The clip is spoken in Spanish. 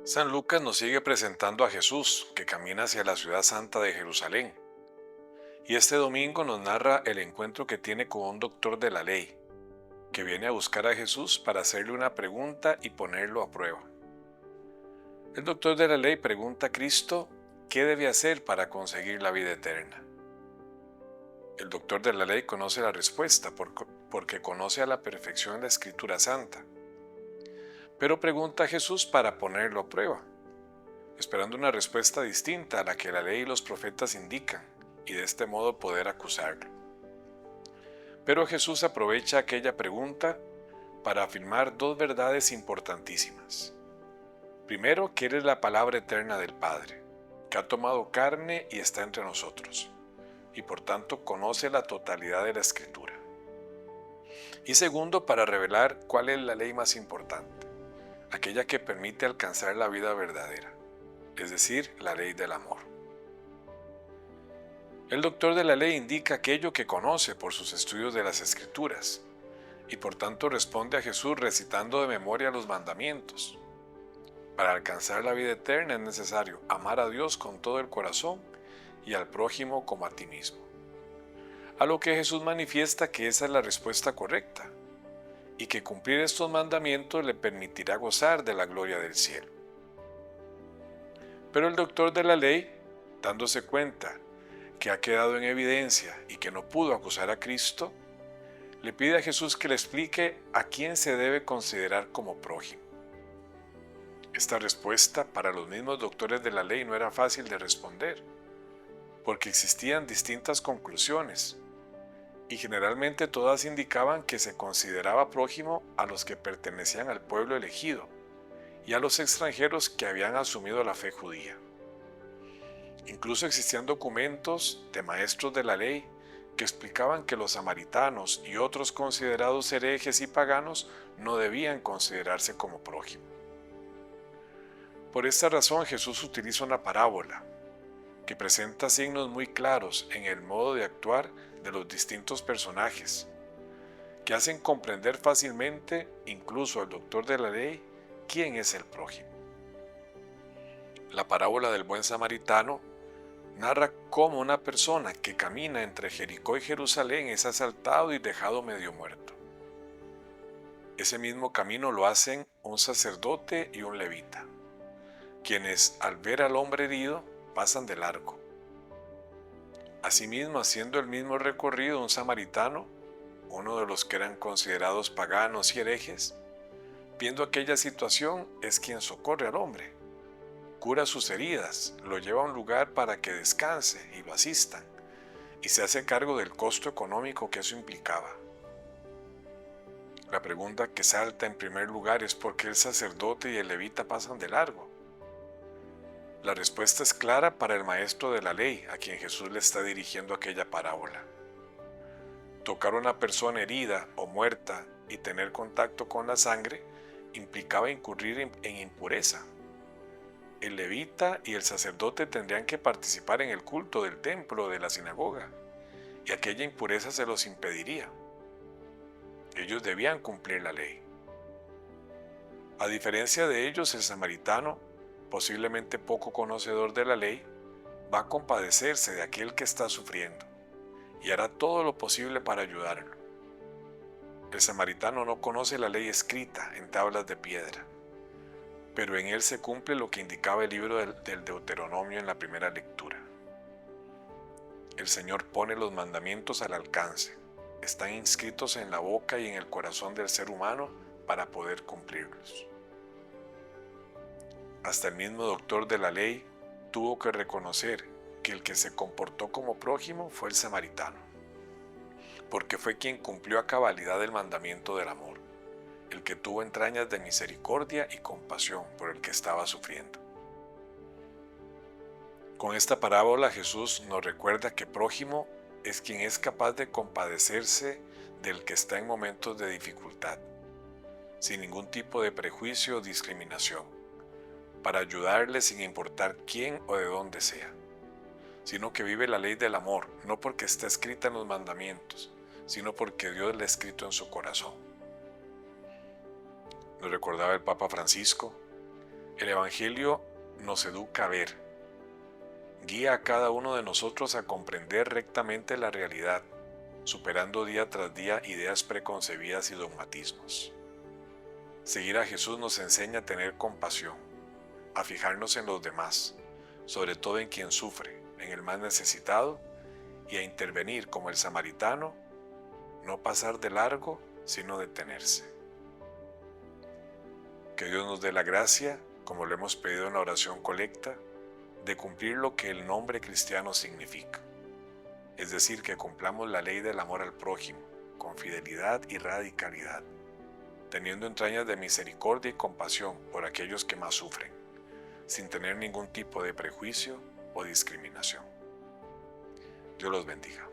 San Lucas nos sigue presentando a Jesús, que camina hacia la ciudad santa de Jerusalén. Y este domingo nos narra el encuentro que tiene con un doctor de la ley, que viene a buscar a Jesús para hacerle una pregunta y ponerlo a prueba. El doctor de la ley pregunta a Cristo qué debe hacer para conseguir la vida eterna. El doctor de la ley conoce la respuesta porque conoce a la perfección la Escritura Santa, pero pregunta a Jesús para ponerlo a prueba, esperando una respuesta distinta a la que la ley y los profetas indican, y de este modo poder acusarlo. Pero Jesús aprovecha aquella pregunta para afirmar dos verdades importantísimas. Primero, que Él es la palabra eterna del Padre, que ha tomado carne y está entre nosotros, y por tanto conoce la totalidad de la Escritura. Y segundo, para revelar cuál es la ley más importante, aquella que permite alcanzar la vida verdadera, es decir, la ley del amor. El doctor de la ley indica aquello que conoce por sus estudios de las Escrituras, y por tanto responde a Jesús recitando de memoria los mandamientos. Para alcanzar la vida eterna es necesario amar a Dios con todo el corazón y al prójimo como a ti mismo. A lo que Jesús manifiesta que esa es la respuesta correcta, y que cumplir estos mandamientos le permitirá gozar de la gloria del cielo. Pero el doctor de la ley, dándose cuenta que ha quedado en evidencia y que no pudo acusar a Cristo, le pide a Jesús que le explique a quién se debe considerar como prójimo. Esta respuesta para los mismos doctores de la ley no era fácil de responder, porque existían distintas conclusiones, y generalmente todas indicaban que se consideraba prójimo a los que pertenecían al pueblo elegido y a los extranjeros que habían asumido la fe judía. Incluso existían documentos de maestros de la ley que explicaban que los samaritanos y otros considerados herejes y paganos no debían considerarse como prójimo. Por esta razón Jesús utiliza una parábola que presenta signos muy claros en el modo de actuar de los distintos personajes, que hacen comprender fácilmente, incluso al doctor de la ley, quién es el prójimo. La parábola del buen samaritano narra cómo una persona que camina entre Jericó y Jerusalén es asaltado y dejado medio muerto. Ese mismo camino lo hacen un sacerdote y un levita, quienes al ver al hombre herido pasan de largo. Asimismo, haciendo el mismo recorrido, un samaritano, uno de los que eran considerados paganos y herejes, viendo aquella situación, es quien socorre al hombre, cura sus heridas, lo lleva a un lugar para que descanse y lo asistan, y se hace cargo del costo económico que eso implicaba. La pregunta que salta en primer lugar es por qué el sacerdote y el levita pasan de largo. La respuesta es clara para el maestro de la ley, a quien Jesús le está dirigiendo aquella parábola. Tocar a una persona herida o muerta y tener contacto con la sangre implicaba incurrir en impureza. El levita y el sacerdote tendrían que participar en el culto del templo o de la sinagoga, y aquella impureza se los impediría. Ellos debían cumplir la ley. A diferencia de ellos, el samaritano, posiblemente poco conocedor de la ley, va a compadecerse de aquel que está sufriendo y hará todo lo posible para ayudarlo. El samaritano no conoce la ley escrita en tablas de piedra, pero en él se cumple lo que indicaba el libro del Deuteronomio en la primera lectura. El Señor pone los mandamientos al alcance, están inscritos en la boca y en el corazón del ser humano para poder cumplirlos. Hasta el mismo doctor de la ley tuvo que reconocer que el que se comportó como prójimo fue el samaritano, porque fue quien cumplió a cabalidad el mandamiento del amor, el que tuvo entrañas de misericordia y compasión por el que estaba sufriendo. Con esta parábola Jesús nos recuerda que prójimo es quien es capaz de compadecerse del que está en momentos de dificultad, sin ningún tipo de prejuicio o discriminación, para ayudarle sin importar quién o de dónde sea, sino que vive la ley del amor, no porque está escrita en los mandamientos, sino porque Dios la ha escrito en su corazón. Nos recordaba el Papa Francisco El Evangelio nos educa a ver, guía a cada uno de nosotros a comprender rectamente la realidad, superando día tras día ideas preconcebidas y dogmatismos. Seguir a Jesús nos enseña a tener compasión, a fijarnos en los demás, sobre todo en quien sufre, en el más necesitado, y a intervenir como el samaritano, no pasar de largo, sino detenerse. Que Dios nos dé la gracia, como lo hemos pedido en la oración colecta, de cumplir lo que el nombre cristiano significa, es decir, que cumplamos la ley del amor al prójimo, con fidelidad y radicalidad, teniendo entrañas de misericordia y compasión por aquellos que más sufren, sin tener ningún tipo de prejuicio o discriminación. Dios los bendiga.